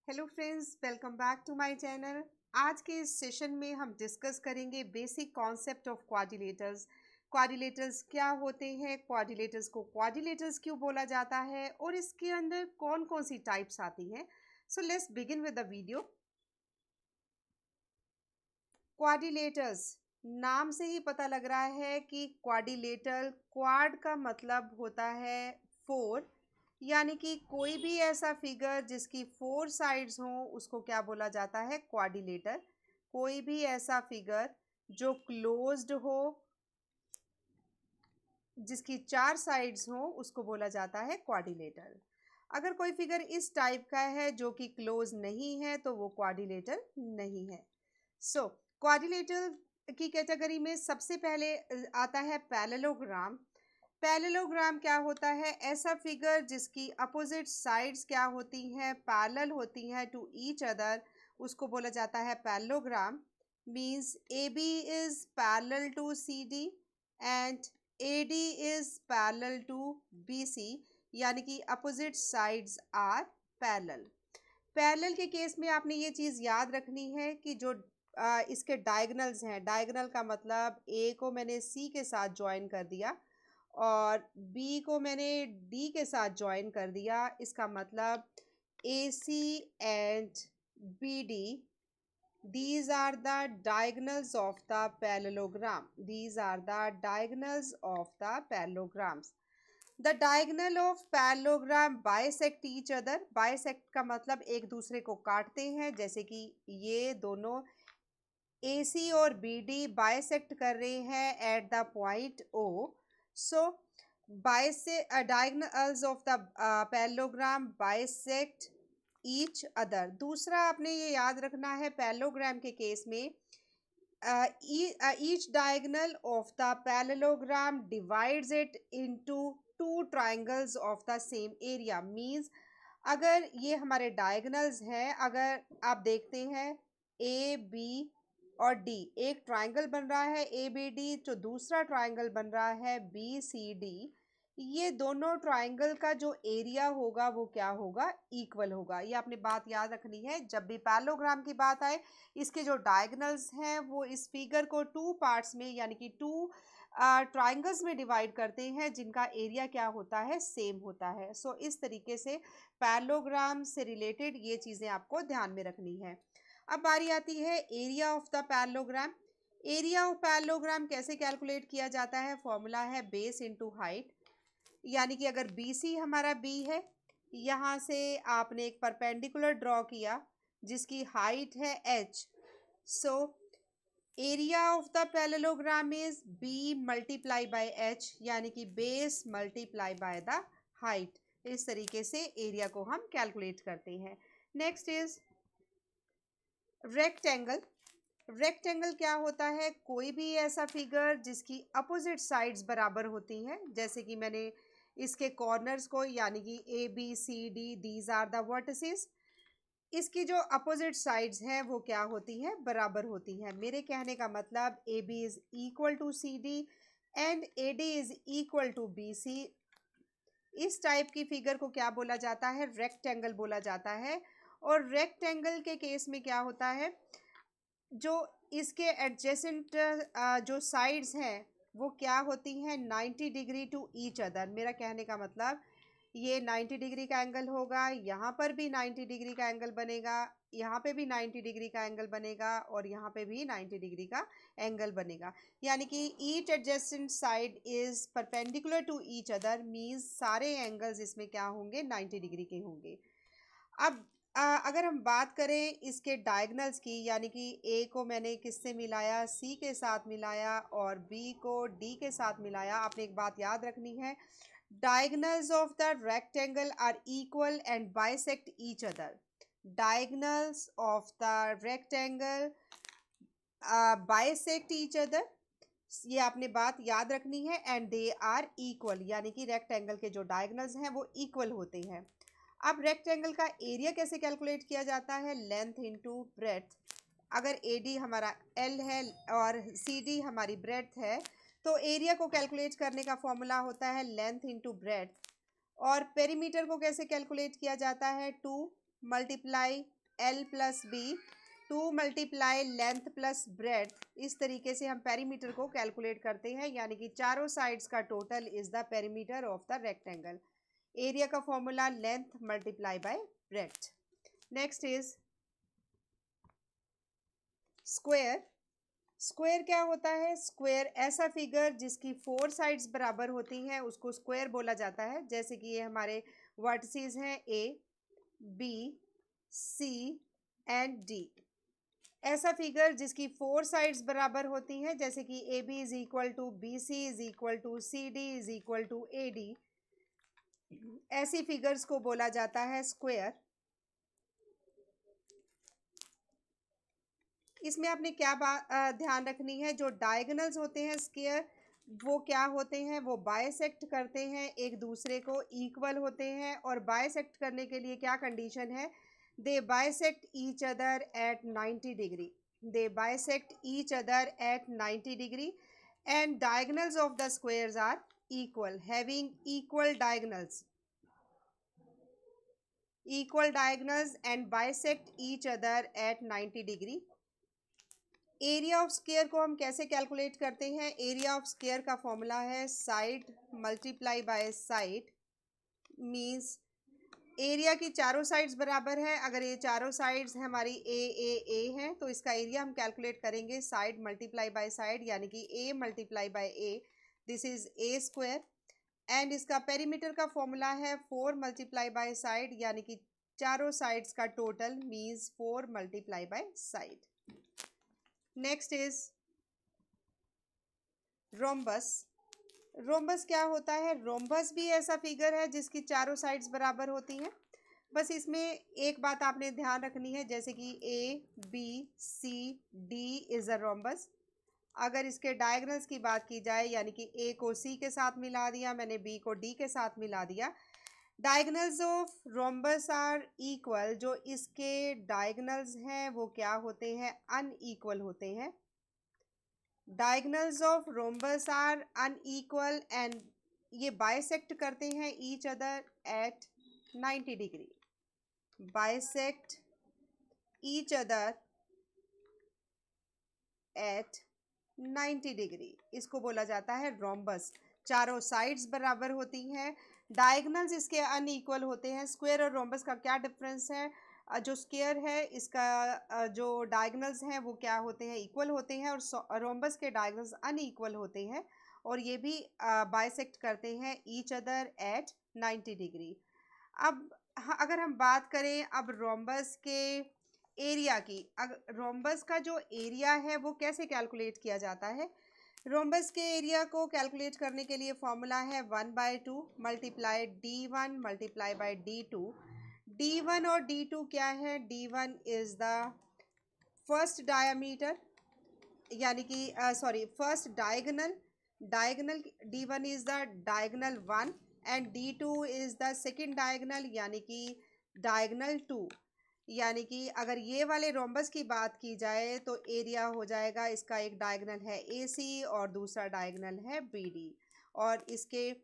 Hello friends, welcome back to my channel. आज के इस सेशन में हम डिस्कस करेंगे basic concept of quadrilaterals. Quadrilaterals क्या होते हैं, क्वाड्रिलेटर्स को क्वाड्रिलेटर्स क्यों बोला जाता है और इसके अंदर कौन कौन सी टाइप्स आती हैं। So let's begin with the video. Quadrilaterals, नाम से ही पता लग रहा है कि क्वाड्रिलेटर, क्वाड का मतलब होता है फोर, यानी कि कोई भी ऐसा फिगर जिसकी फोर साइड्स हों उसको क्या बोला जाता है, क्वाड्रिलेटर। कोई भी ऐसा फिगर जो क्लोज्ड हो, जिसकी चार साइड्स हो, उसको बोला जाता है क्वाड्रिलेटर। अगर कोई फिगर इस टाइप का है जो कि क्लोज नहीं है तो वो क्वाड्रिलेटर नहीं है। सो क्वाड्रिलेटर की कैटेगरी में सबसे पहले आता है पैरेललोग्राम। पैरेललोग्राम क्या होता है, ऐसा फिगर जिसकी अपोजिट साइड्स क्या होती हैं, पैरेलल होती हैं टू ईच अदर, उसको बोला जाता है parallelogram. Means A B is parallel to C D and A D is parallel to B C, यानी कि opposite sides are parallel. Parallel के केस में आपने ये चीज़ याद रखनी है कि जो इसके डायगनल्स हैं, डायगनल का मतलब ए को मैंने सी के साथ ज्वाइन कर दिया और बी को मैंने डी के साथ ज्वाइन कर दिया, इसका मतलब A C and B D, these are the diagonals of the parallelogram. These are the diagonals of the parallelograms. The diagonal of parallelogram bisect each other. Bisect का मतलब एक दूसरे को काटते हैं, जैसे कि ये दोनों AC और BD bisect कर रहे हैं at the point O. So diagonals of the parallelogram bisect each other. दूसरा आपने ये याद रखना है पैरेललोग्राम के केस में, each diagonal of the parallelogram divides it into two triangles of the same area. Means अगर ये हमारे डायगोनल्स हैं, अगर आप देखते हैं ए बी और डी, एक ट्रायंगल बन रहा है ए बी डी, तो दूसरा ट्रायंगल बन रहा है बी सी डी, ये दोनों ट्रायंगल का जो एरिया होगा वो क्या होगा, इक्वल होगा। ये आपने बात याद रखनी है जब भी पैरेललोग्राम की बात आए। इसके जो डायगोनल्स हैं वो इस फिगर को टू पार्ट्स में यानी कि टू ट्रायंगल्स में डिवाइड करते हैं जिनका एरिया क्या होता है, सेम होता है। सो इस तरीके से पैरेललोग्राम से रिलेटेड ये चीज़ें आपको ध्यान में रखनी है। अब बारी आती है area of the parallelogram. Area of parallelogram कैसे कैलकुलेट किया जाता है, फॉर्मूला है बेस इनटू हाइट। यानी कि अगर बी सी हमारा बी है, यहाँ से आपने एक परपेंडिकुलर ड्रॉ किया जिसकी हाइट है h, so area of the parallelogram is B multiply by h, यानी कि base multiply by the height. इस तरीके से एरिया को हम कैलकुलेट करते हैं। Next is rectangle. रेक्टेंगल क्या होता है, कोई भी ऐसा फिगर जिसकी अपोजिट साइड्स बराबर होती हैं, जैसे कि मैंने इसके कॉर्नर्स को यानी कि A B C D, these are the vertices, इसकी जो अपोजिट साइड्स हैं वो क्या होती हैं, बराबर होती हैं। मेरे कहने का मतलब A B is equal to C D and A D is equal to B C. इस टाइप की फिगर को क्या बोला जाता है, रेक्टेंगल बोला जाता है। और रेक्टेंगल के केस में क्या होता है, जो इसके एडजेसेंट जो साइड्स हैं वो क्या होती हैं, 90 डिग्री टू ईच अदर। मेरा कहने का मतलब ये 90 डिग्री का एंगल होगा, यहाँ पर भी 90 डिग्री का एंगल बनेगा, यहाँ पे भी 90 डिग्री का एंगल बनेगा और यहाँ पे भी 90 डिग्री का एंगल बनेगा। यानी कि each adjacent side is perpendicular to each other, means सारे एंगल्स इसमें क्या होंगे, 90 डिग्री के होंगे। अब अगर हम बात करें इसके डायगनल्स की, यानी कि ए को मैंने किससे मिलाया, सी के साथ मिलाया और बी को डी के साथ मिलाया। आपने एक बात याद रखनी है, diagonals of the rectangle are equal and bisect each other. Diagonals of the rectangle bisect each other, ये आपने बात याद रखनी है। एंड दे आर इक्वल, यानी कि रेक्टेंगल के जो डायगनल्स हैं वो इक्वल होते हैं। अब रेक्टेंगल का एरिया कैसे कैलकुलेट किया जाता है, लेंथ इनटू ब्रेड्थ। अगर ए डी हमारा एल है और सी डी हमारी ब्रेड्थ है, तो एरिया को कैलकुलेट करने का फॉर्मूला होता है लेंथ इनटू ब्रेड्थ। और पेरीमीटर को कैसे कैलकुलेट किया जाता है, 2 multiply L plus B, 2 multiply length plus breadth. इस तरीके से हम पेरीमीटर को कैलकुलेट करते हैं, यानी कि चारों साइड्स का total is the perimeter of the rectangle. Area का formula length multiply by breadth. Next is square. Square क्या होता है? स्क्वायर ऐसा फिगर जिसकी 4 साइड्स बराबर होती हैं उसको स्क्वायर बोला जाता है। जैसे कि ये हमारे वर्टिसेस हैं A, B, C and D. ऐसा फिगर जिसकी 4 साइड्स बराबर होती हैं, जैसे कि A B is equal to B C is equal to C D is equal to A D, ऐसी फिगर्स को बोला जाता है स्क्वायर। इसमें आपने क्या ध्यान रखनी है, जो डायगोनल्स होते हैं स्क्वायर वो क्या होते हैं? वो बाइसेक्ट करते हैं, एक दूसरे को इक्वल होते हैं। और बाइसेक्ट करने के लिए क्या कंडीशन है? They bisect each other at 90 degree. They bisect each other at 90 degree and diagonals of the squares are equal, having equal diagonals and bisect each other at 90 degree. Area of square को हम कैसे calculate करते हैं? Area of square का formula है side multiply by side, means area की चारों sides बराबर है। अगर ये चारों साइड्स हमारी ए हैं तो इसका एरिया हम कैलकुलेट करेंगे साइड मल्टीप्लाई बाय साइड, यानी कि A multiply by A, this is a square. And इसका पेरीमीटर का फॉर्मूला है 4 मल्टीप्लाई बाय साइड, यानी कि चारों साइड्स का total means 4 multiply by side. Next is rhombus. Rhombus क्या होता है? रोम्बस भी ऐसा फिगर है जिसकी चारों साइड्स बराबर होती हैं। बस इसमें एक बात आपने ध्यान रखनी है, जैसे कि A B C D is a rhombus. अगर इसके डायगोनल्स की बात की जाए, यानी कि ए को सी के साथ मिला दिया, मैंने बी को डी के साथ मिला दिया, diagonals of rhombus are equal. जो इसके डायगोनल्स हैं वो क्या होते हैं? अनइक्वल होते हैं। Diagonals of rhombus are unequal and ये बाइसेक्ट करते हैं each other at 90 degree. Bisect each other at 90 degree, इसको बोला जाता है रोम्बस। चारों साइड्स बराबर होती हैं, डायगोनल्स इसके अनइक्वल होते हैं। स्क्वायर और रोम्बस का क्या डिफरेंस है? जो स्क्वायर है इसका जो डायगोनल्स हैं वो क्या होते हैं? इक्वल होते हैं, और रोम्बस के डायगोनल्स अनइक्वल होते हैं, और ये भी बाइसेक्ट करते हैं ईच अदर एट 90 डिग्री। अब अगर हम बात करें अब रोम्बस के एरिया की, रोम्बस का जो एरिया है वो कैसे कैलकुलेट किया जाता है? रोम्बस के एरिया को कैलकुलेट करने के लिए फॉर्मूला है 1/2 multiply D1 multiply by D2। D1 और D2 क्या है? D1 is the first diameter, यानी कि sorry first diagonal. Diagonal D1 is the diagonal 1 and D2 is the second diagonal, यानी कि डायगोनल 2। यानी कि अगर ये वाले रोम्बस की बात की जाए तो एरिया हो जाएगा, इसका एक डायगोनल है AC और दूसरा डायगोनल है BD, और इसके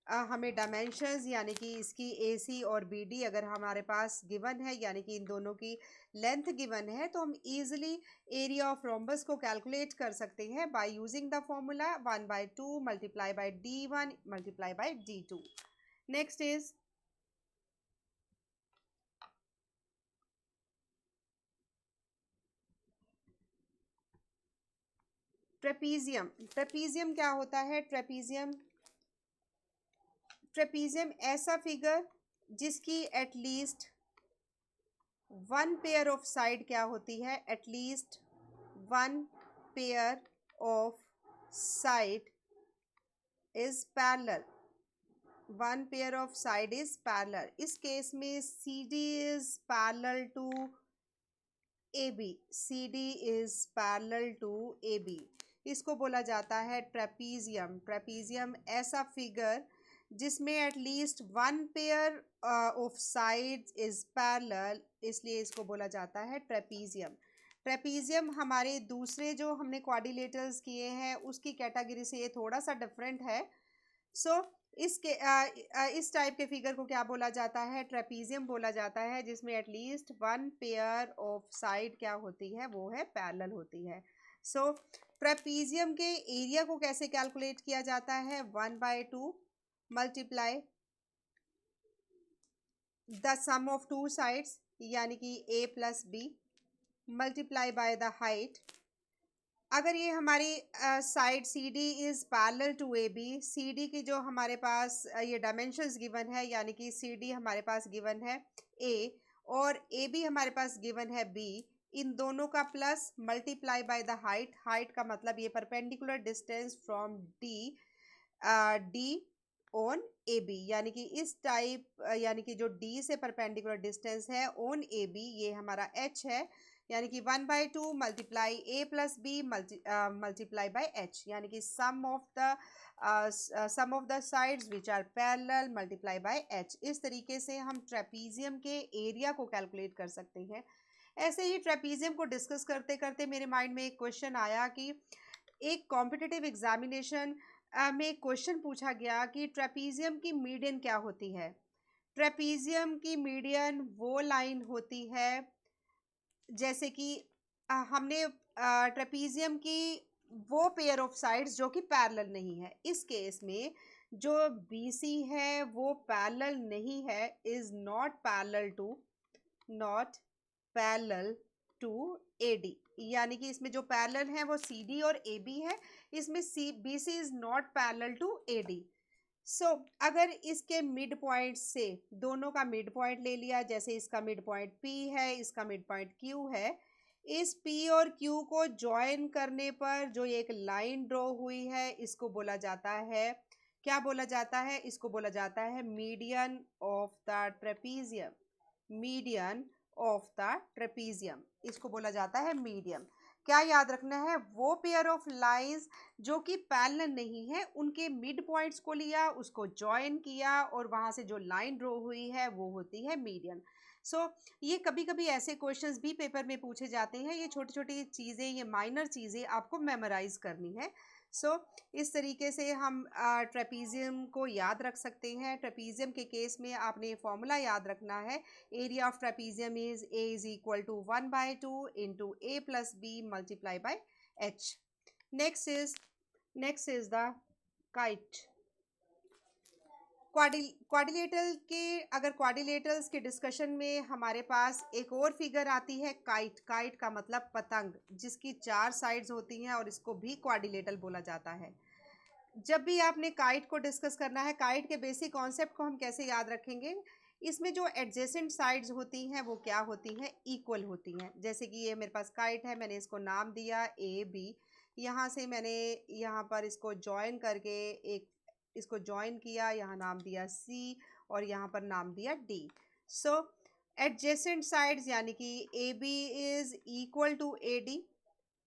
हमें डायमेंशंस यानी कि इसकी AC और BD अगर हमारे पास गिवन है, यानी कि इन दोनों की लेंथ गिवन है, तो हम इजीली एरिया ऑफ रोम्बस को कैलकुलेट कर सकते हैं by using the formula 1/2 multiply by D1 multiply by D2। Next is trapezium. Trapezium क्या होता है? ट्रेपीजियम ऐसा फिगर जिसकी एटलीस्ट 1 पेयर ऑफ साइड क्या होती है? At least 1 pair of side is parallel. 1 pair of side is parallel. इस case में CD is parallel to AB। CD is parallel to AB, इसको बोला जाता है ट्रेपीजियम। ट्रेपीजियम ऐसा फिगर जिसमें at least 1 pair of sides is parallel, इसलिए इसको बोला जाता है ट्रेपीजियम। ट्रेपीजियम हमारे दूसरे जो हमने क्वाड्रिलेटरल्स किए हैं उसकी कैटेगरी से ये थोड़ा सा डिफरेंट है। सो इस टाइप के फिगर को क्या बोला जाता है? ट्रेपीजियम बोला जाता है, जिसमें at least one pair of side क्या होती है? वो है पैरेलल होती है। सो ट्रेपीजियम के एरिया को कैसे कैलकुलेट किया जाता है? 1/2 multiply the sum of two sides यानी कि a plus B multiply by the height. अगर ये हमारी side C D is parallel to A B, C D की जो हमारे पास ये डायमेंशंस गिवन है, यानी कि सी डी हमारे पास गिवन है ए और ए बी हमारे पास गिवन है बी, इन दोनों का plus multiply by the height. Height का मतलब ये perpendicular distance from D D on A B, यानी कि इस टाइप यानी कि जो डी से परपेंडिकुलर डिस्टेंस है ऑन ए बी, ये हमारा एच है, यानी कि 1/2 multiply A plus B multiply by H, यानी कि sum of the sides which are parallel multiply by H. इस तरीके से हम ट्रेपीजियम के एरिया को कैलकुलेट कर सकते हैं। ऐसे ही ट्रेपीजियम को डिस्कस करते करते मेरे माइंड में एक क्वेश्चन आया कि एक कॉम्पिटिटिव एग्जामिनेशन में एक क्वेश्चन पूछा गया कि ट्रेपीजियम की मीडियन क्या होती है? ट्रेपीजियम की मीडियन वो लाइन होती है जैसे कि हमने ट्रेपीजियम की वो पेयर ऑफ साइड्स जो कि पैरेलल नहीं है। इस केस में जो BC है वो पैरेलल नहीं है, is not parallel to AD, यानी कि इसमें जो पैरेलल है वो CD और AB है, इसमें BC is not parallel to AD। So अगर इसके मिड पॉइंट से दोनों का मिड पॉइंट ले लिया, जैसे इसका मिड पॉइंट P है, इसका मिड पॉइंट Q है, इस P और Q को ज्वाइन करने पर जो एक लाइन ड्रॉ हुई है, इसको बोला जाता है, क्या बोला जाता है? इसको बोला जाता है median of the trapezium. Median of the trapezium, इसको बोला जाता है मीडियम। क्या याद रखना है? वो पेयर ऑफ लाइंस जो कि पैरेलल नहीं है, उनके मिड पॉइंट्स को लिया, उसको ज्वाइन किया और वहां से जो लाइन ड्रॉ हुई है वो होती है मीडियन। सो ये कभी कभी ऐसे क्वेश्चंस भी पेपर में पूछे जाते हैं। ये छोटी छोटी चीज़ें, ये माइनर चीज़ें आपको मेमोराइज करनी है। सो इस तरीके से हम ट्रेपीजियम को याद रख सकते हैं। ट्रेपीजियम के केस में आपने फॉर्मूला याद रखना है, area of trapezium is A is equal to 1/2 into A plus B multiply by H। Next is the kite. Quadrilateral के अगर क्वाड्रिलेटरल्स के डिस्कशन में हमारे पास एक और फिगर आती है काइट। काइट का मतलब पतंग, जिसकी 4 साइड्स होती हैं और इसको भी क्वाड्रिलेटरल बोला जाता है। जब भी आपने काइट को डिस्कस करना है, काइट के बेसिक कॉन्सेप्ट को हम कैसे याद रखेंगे? इसमें जो एडजेसेंट साइड्स होती हैं वो क्या होती हैं? इक्वल होती हैं। जैसे कि ये मेरे पास काइट है, मैंने इसको नाम दिया AB, यहाँ से मैंने यहाँ पर इसको ज्वाइन करके एक इसको ज्वाइन किया, यहाँ नाम दिया C और यहाँ पर नाम दिया D। सो एडजेसेंट साइड्स यानी कि AB is equal to AD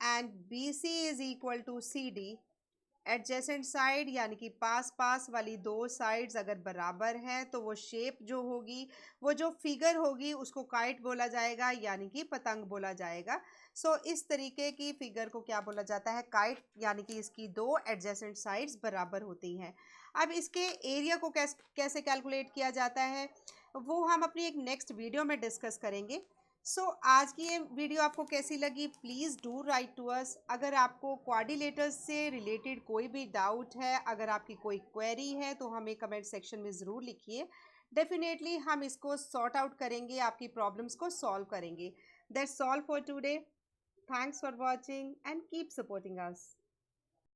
and BC is equal to CD। Adjacent side यानी कि पास पास वाली दो साइड्स अगर बराबर हैं तो वो शेप जो होगी, वो जो फिगर होगी, उसको काइट बोला जाएगा, यानी कि पतंग बोला जाएगा। सो इस तरीके की फिगर को क्या बोला जाता है? काइट, यानी कि इसकी दो एडजेसेंट साइड्स बराबर होती हैं। अब इसके एरिया को कैसे कैलकुलेट किया जाता है वो हम अपनी एक नेक्स्ट वीडियो में डिस्कस करेंगे। आज की ये वीडियो आपको कैसी लगी? Please do write to us. अगर आपको क्वाड्रिलेटरल्स से रिलेटेड कोई भी डाउट है, अगर आपकी कोई क्वेरी है, तो हमें कमेंट सेक्शन में ज़रूर लिखिए। डेफिनेटली हम इसको सॉर्ट आउट करेंगे, आपकी प्रॉब्लम्स को सॉल्व करेंगे। That's all for today. Thanks for watching and keep supporting us.